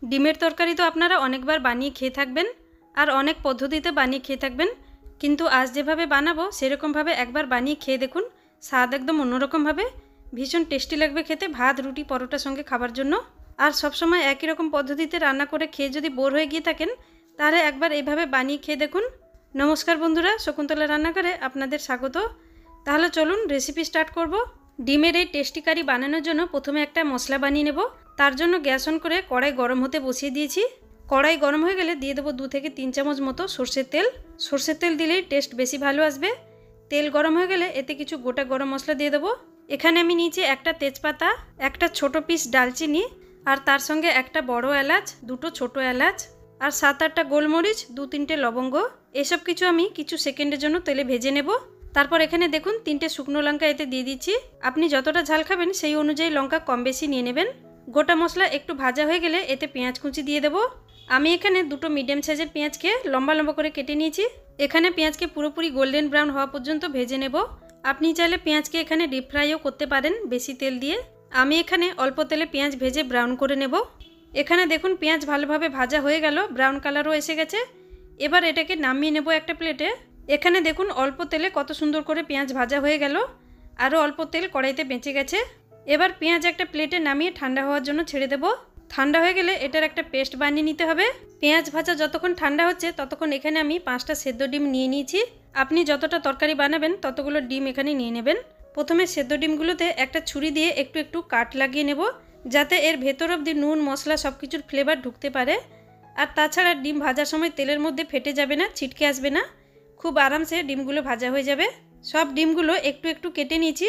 ডিমের তরকারি তো আপনারা অনেকবার বানিয়ে খেয়ে থাকবেন আর অনেক পদ্ধতিতে বানিয়ে খেয়ে থাকবেন, কিন্তু আজ যেভাবে বানাবো সেরকমভাবে একবার বানিয়ে খেয়ে দেখুন। স্বাদ একদম অন্যরকমভাবে ভীষণ টেস্টি লাগবে খেতে, ভাত রুটি পরোটার সঙ্গে খাবার জন্য। আর সবসময় একই রকম পদ্ধতিতে রান্না করে খেয়ে যদি বোর হয়ে গিয়ে থাকেন তাহলে একবার এইভাবে বানিয়ে খেয়ে দেখুন। নমস্কার বন্ধুরা, শকুন্তলা রান্নাঘরে আপনাদের স্বাগত। তাহলে চলুন রেসিপি স্টার্ট করব। ডিমের এই টেস্টি কারি বানানোর জন্য প্রথমে একটা মশলা বানিয়ে নেব। তার জন্য গ্যাস অন করে কড়াই গরম হতে বসিয়ে দিয়েছি। কড়াই গরম হয়ে গেলে দিয়ে দেবো 2 থেকে 3 চামচ মতো সর্ষের তেল। সর্ষের তেল দিলেই টেস্ট বেশি ভালো আসবে। তেল গরম হয়ে গেলে এতে কিছু গোটা গরম মশলা দিয়ে দেবো। এখানে আমি নিয়েছি একটা তেজপাতা, একটা ছোট পিস ডালচিনি, আর তার সঙ্গে একটা বড় এলাচ, দুটো ছোট এলাচ, আর 7-8টা গোলমরিচ, 2-3টে লবঙ্গ। এসব কিছু আমি কিছু সেকেন্ডের জন্য তেলে ভেজে নেব। তারপর এখানে দেখুন 3টে শুকনো লঙ্কা এতে দিয়ে দিচ্ছি। আপনি যতটা ঝাল খাবেন সেই অনুযায়ী লঙ্কা কম বেশি নিয়ে নেবেন। গোটা মশলা একটু ভাজা হয়ে গেলে এতে পেঁয়াজ কুচি দিয়ে দেবো। আমি এখানে দুটো মিডিয়াম সাইজের পেঁয়াজকে লম্বা লম্বা করে কেটে নিয়েছি। এখানে পেঁয়াজকে পুরোপুরি গোল্ডেন ব্রাউন হওয়া পর্যন্ত ভেজে নেব। আপনি চাইলে পেঁয়াজকে এখানে ডিপ ফ্রাইও করতে পারেন বেশি তেল দিয়ে। আমি এখানে অল্প তেলে পেঁয়াজ ভেজে ব্রাউন করে নেব। এখানে দেখুন পেঁয়াজ ভালোভাবে ভাজা হয়ে গেল, ব্রাউন কালারও এসে গেছে। এবার এটাকে নামিয়ে নেব একটা প্লেটে। এখানে দেখুন অল্প তেলে কত সুন্দর করে পেঁয়াজ ভাজা হয়ে গেল, আরও অল্প তেল কড়াইতে বেঁচে গেছে। এবার পেঁয়াজ একটা প্লেটে নামিয়ে ঠান্ডা হওয়ার জন্য ছেড়ে দেব। ঠান্ডা হয়ে গেলে এটার একটা পেস্ট বানিয়ে নিতে হবে। পেঁয়াজ ভাজা যতক্ষণ ঠান্ডা হচ্ছে ততক্ষণ এখানে আমি 5টা সেদ্ধ ডিম নিয়ে নিয়েছি। আপনি যতটা তরকারি বানাবেন ততগুলো ডিম এখানে নিয়ে নেবেন। প্রথমে সেদ্ধ ডিমগুলোতে একটা ছুরি দিয়ে একটু একটু কাট লাগিয়ে নেব, যাতে এর ভেতর অবধি নুন মশলা সব কিছুর ফ্লেভার ঢুকতে পারে। আর তাছাড়া ডিম ভাজার সময় তেলের মধ্যে ফেটে যাবে না, ছিটকে আসবে না, খুব আরামসে ডিমগুলো ভাজা হয়ে যাবে। সব ডিমগুলো একটু একটু কেটে নিয়েছি।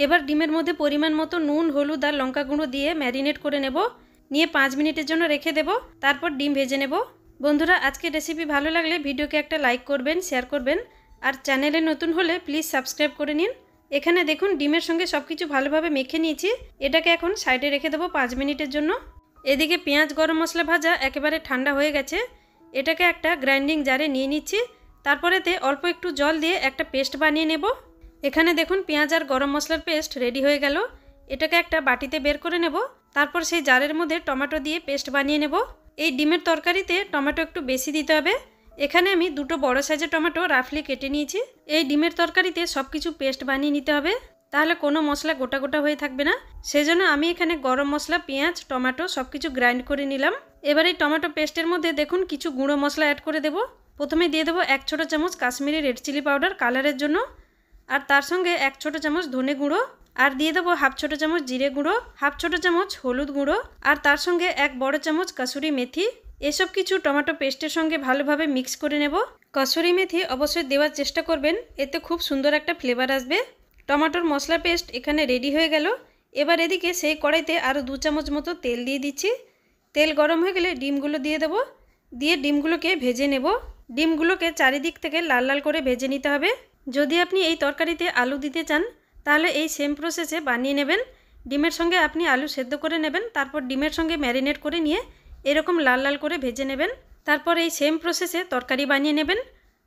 এবার ডিমের মধ্যে পরিমাণ মতো নুন, হলুদ আর লঙ্কা গুঁড়ো দিয়ে ম্যারিনেট করে নেব। নিয়ে 5 মিনিটের জন্য রেখে দেব। তারপর ডিম ভেজে নেব। বন্ধুরা, আজকের রেসিপি ভালো লাগলে ভিডিওকে একটা লাইক করবেন, শেয়ার করবেন, আর চ্যানেলে নতুন হলে প্লিজ সাবস্ক্রাইব করে নিন। এখানে দেখুন ডিমের সঙ্গে সব কিছু ভালোভাবে মেখে নিয়েছি। এটাকে এখন সাইডে রেখে দেবো 5 মিনিটের জন্য। এদিকে পেঁয়াজ গরম মশলা ভাজা একেবারে ঠান্ডা হয়ে গেছে। এটাকে একটা গ্রাইন্ডিং জারে নিয়ে নিচ্ছি। তারপরেতে অল্প একটু জল দিয়ে একটা পেস্ট বানিয়ে নেব। এখানে দেখুন পেঁয়াজ আর গরম মশলার পেস্ট রেডি হয়ে গেল। এটাকে একটা বাটিতে বের করে নেব। তারপর সেই জারের মধ্যে টমেটো দিয়ে পেস্ট বানিয়ে নেব। এই ডিমের তরকারিতে টমেটো একটু বেশি দিতে হবে। এখানে আমি দুটো বড় সাইজের টমেটো রাফলি কেটে নিয়েছি। এই ডিমের তরকারিতে সব কিছু পেস্ট বানিয়ে নিতে হবে, তাহলে কোনো মশলা গোটা গোটা হয়ে থাকবে না। সেজন্য আমি এখানে গরম মশলা, পেঁয়াজ, টমেটো সব কিছু গ্রাইন্ড করে নিলাম। এবার এই টমেটো পেস্টের মধ্যে দেখুন কিছু গুঁড়ো মশলা অ্যাড করে দেব। প্রথমে দিয়ে দেবো 1 ছোটো চামচ কাশ্মীরি রেড চিলি পাউডার কালারের জন্য, আর তার সঙ্গে 1 ছোটো চামচ ধনে গুঁড়ো, আর দিয়ে দেবো 1/2 ছোটো চামচ জিরে গুঁড়ো, 1/2 ছোটো চামচ হলুদ গুঁড়ো, আর তার সঙ্গে 1 বড় চামচ কসুরি মেথি। এসব কিছু টমেটো পেস্টের সঙ্গে ভালোভাবে মিক্স করে নেব। কসুরি মেথি অবশ্যই দেওয়ার চেষ্টা করবেন, এতে খুব সুন্দর একটা ফ্লেভার আসবে। টমেটোর মশলা পেস্ট এখানে রেডি হয়ে গেল। এবার এদিকে সেই কড়াইতে আরও 2 চামচ মতো তেল দিয়ে দিচ্ছি। তেল গরম হয়ে গেলে ডিমগুলো দিয়ে দেবো। দিয়ে ডিমগুলোকে ভেজে নেব। ডিমগুলোকে চারিদিক থেকে লাল লাল করে ভেজে নিতে হবে। যদি আপনি এই তরকারিতে আলু দিতে চান তাহলে এই সেম প্রসেসে বানিয়ে নেবেন। ডিমের সঙ্গে আপনি আলু সেদ্ধ করে নেবেন, তারপর ডিমের সঙ্গে ম্যারিনেট করে নিয়ে এরকম লাল লাল করে ভেজে নেবেন। তারপর এই সেম প্রসেসে তরকারি বানিয়ে নেবেন।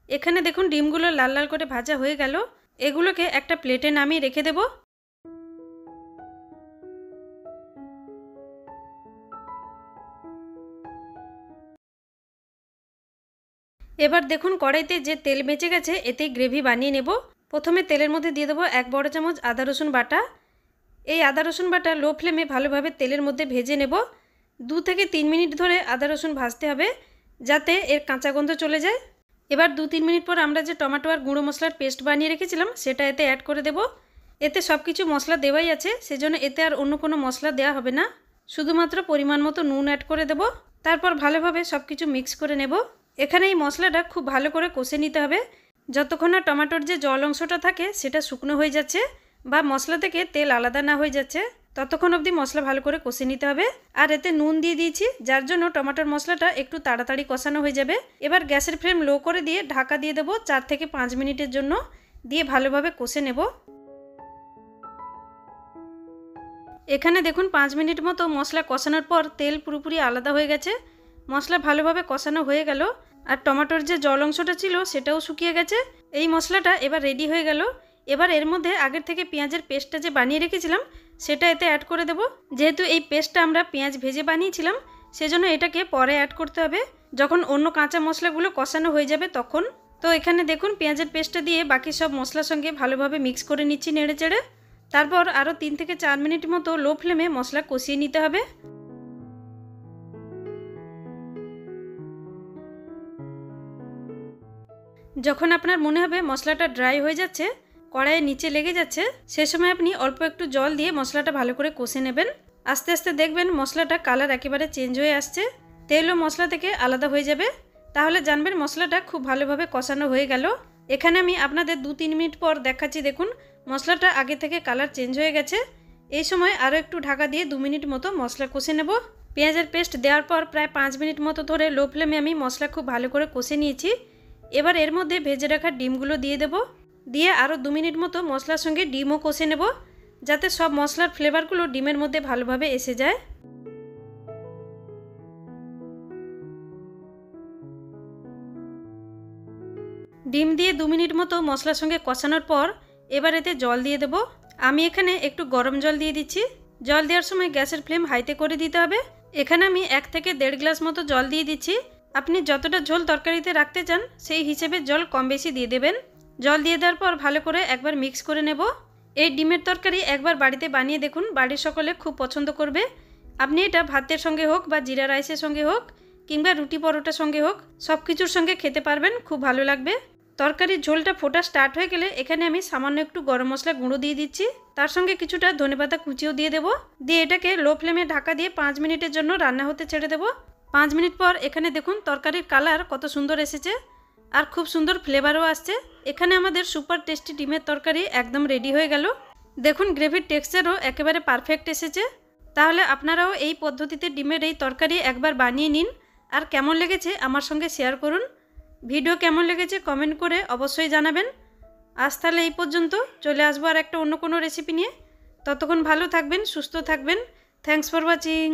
এখানে দেখুন ডিমগুলো লাল লাল করে ভাজা হয়ে গেল। এগুলোকে একটা প্লেটে নামিয়ে রেখে দেব। এবার দেখুন কড়াইতে যে তেল বেঁচে গেছে এতেই গ্রেভি বানিয়ে নেব। প্রথমে তেলের মধ্যে দিয়ে দেবো 1 বড় চামচ আদা রসুন বাটা। এই আদা রসুন বাটা লো ফ্লেমে ভালোভাবে তেলের মধ্যে ভেজে নেব। 2 থেকে 3 মিনিট ধরে আদা রসুন ভাজতে হবে, যাতে এর কাঁচা গন্ধ চলে যায়। এবার 2-3 মিনিট পর আমরা যে টমেটো আর গুঁড়ো মশলার পেস্ট বানিয়ে রেখেছিলাম সেটা এতে অ্যাড করে দেব। এতে সব কিছু মশলা দেওয়াই আছে, সেজন্য এতে আর অন্য কোনো মশলা দেওয়া হবে না। শুধুমাত্র পরিমাণ মতো নুন অ্যাড করে দেব। তারপর ভালোভাবে সব কিছু মিক্স করে নেব। এখানে এই মশলাটা খুব ভালো করে কষে নিতে হবে, যতক্ষণ না টমেটোর যে জল অংশটা থাকে সেটা শুকনো হয়ে যাচ্ছে বা মশলা থেকে তেল আলাদা না হয়ে যাচ্ছে, ততক্ষণ অবধি মশলা ভালো করে কষে নিতে হবে। আর এতে নুন দিয়ে দিয়েছি, যার জন্য টমেটোর মশলাটা একটু তাড়াতাড়ি কষানো হয়ে যাবে। এবার গ্যাসের ফ্লেম লো করে দিয়ে ঢাকা দিয়ে দেবো 4 থেকে 5 মিনিটের জন্য। দিয়ে ভালোভাবে কষে নেব। এখানে দেখুন 5 মিনিট মতো মশলা কষানোর পর তেল পুরোপুরি আলাদা হয়ে গেছে। মশলা ভালোভাবে কষানো হয়ে গেল, আর টমেটোর যে জল অংশটা ছিল সেটাও শুকিয়ে গেছে। এই মশলাটা এবার রেডি হয়ে গেল। এবার এর মধ্যে আগের থেকে পেঁয়াজের পেস্টটা যে বানিয়ে রেখেছিলাম সেটা এতে অ্যাড করে দেব। যেহেতু এই পেস্টটা আমরা পেঁয়াজ ভেজে বানিয়েছিলাম, সেজন্য এটাকে পরে অ্যাড করতে হবে, যখন অন্য কাঁচা মশলাগুলো কষানো হয়ে যাবে তখন। তো এখানে দেখুন পেঁয়াজের পেস্টটা দিয়ে বাকি সব মশলার সঙ্গে ভালোভাবে মিক্স করে নিচ্ছি নেড়ে চেড়ে। তারপর আরও 3 থেকে 4 মিনিট মতো লো ফ্লেমে মশলা কষিয়ে নিতে হবে। যখন আপনার মনে হবে মশলাটা ড্রাই হয়ে যাচ্ছে, কড়াইয়ে নিচে লেগে যাচ্ছে, সে সময় আপনি অল্প একটু জল দিয়ে মশলাটা ভালো করে কষে নেবেন। আস্তে আস্তে দেখবেন মশলাটা কালার একেবারে চেঞ্জ হয়ে আসছে, তেলও মশলা থেকে আলাদা হয়ে যাবে। তাহলে জানবেন মশলাটা খুব ভালোভাবে কষানো হয়ে গেল। এখানে আমি আপনাদের 2-3 মিনিট পর দেখাচ্ছি। দেখুন মশলাটা আগে থেকে কালার চেঞ্জ হয়ে গেছে। এই সময় আরও একটু ঢাকা দিয়ে 2 মিনিট মতো মশলা কষে নেব। পেঁয়াজের পেস্ট দেওয়ার পর প্রায় 5 মিনিট মতো ধরে লো ফ্লেমে আমি মশলা খুব ভালো করে কষে নিয়েছি। এবার এর মধ্যে ভেজে রাখা ডিমগুলো দিয়ে দেব। দিয়ে আরও 2 মিনিট মতো মশলার সঙ্গে ডিমও কষে নেব, যাতে সব মশলার ফ্লেভারগুলো ডিমের মধ্যে ভালোভাবে এসে যায়। ডিম দিয়ে 2 মিনিট মতো মশলার সঙ্গে কষানোর পর এবার এতে জল দিয়ে দেব। আমি এখানে একটু গরম জল দিয়ে দিচ্ছি। জল দেওয়ার সময় গ্যাসের ফ্লেম হাইতে করে দিতে হবে। এখানে আমি 1 থেকে 1.5 গ্লাস মতো জল দিয়ে দিচ্ছি। আপনি যতটা ঝোল তরকারিতে রাখতে চান সেই হিসেবে জল কম বেশি দিয়ে দেবেন। জল দিয়ে দেওয়ার পর ভালো করে একবার মিক্স করে নেব। এই ডিমের তরকারি একবার বাড়িতে বানিয়ে দেখুন, বাড়ির সকলে খুব পছন্দ করবে। আপনি এটা ভাতের সঙ্গে হোক বা জিরা রাইসের সঙ্গে হোক কিংবা রুটি পরোটার সঙ্গে হোক, সব কিছুর সঙ্গে খেতে পারবেন, খুব ভালো লাগবে। তরকারির ঝোলটা ফোটা স্টার্ট হয়ে গেলে এখানে আমি সামান্য একটু গরম মশলা গুঁড়ো দিয়ে দিচ্ছি, তার সঙ্গে কিছুটা ধনেপাতা কুচিও দিয়ে দেবো। দিয়ে এটাকে লো ফ্লেমে ঢাকা দিয়ে 5 মিনিটের জন্য রান্না হতে ছেড়ে দেবো। 5 মিনিট পর এখানে দেখুন তরকারির কালার কত সুন্দর এসেছে আর খুব সুন্দর ফ্লেভারও আসছে। এখানে আমাদের সুপার টেস্টি ডিমের তরকারি একদম রেডি হয়ে গেল। দেখুন গ্রেভির টেক্সচারও একেবারে পারফেক্ট এসেছে। তাহলে আপনারাও এই পদ্ধতিতে ডিমের এই তরকারি একবার বানিয়ে নিন, আর কেমন লেগেছে আমার সঙ্গে শেয়ার করুন। ভিডিও কেমন লেগেছে কমেন্ট করে অবশ্যই জানাবেন। আজ তাহলে এই পর্যন্ত, চলে আসবো আর একটা অন্য কোনো রেসিপি নিয়ে। ততক্ষণ ভালো থাকবেন, সুস্থ থাকবেন। Thanks for watching.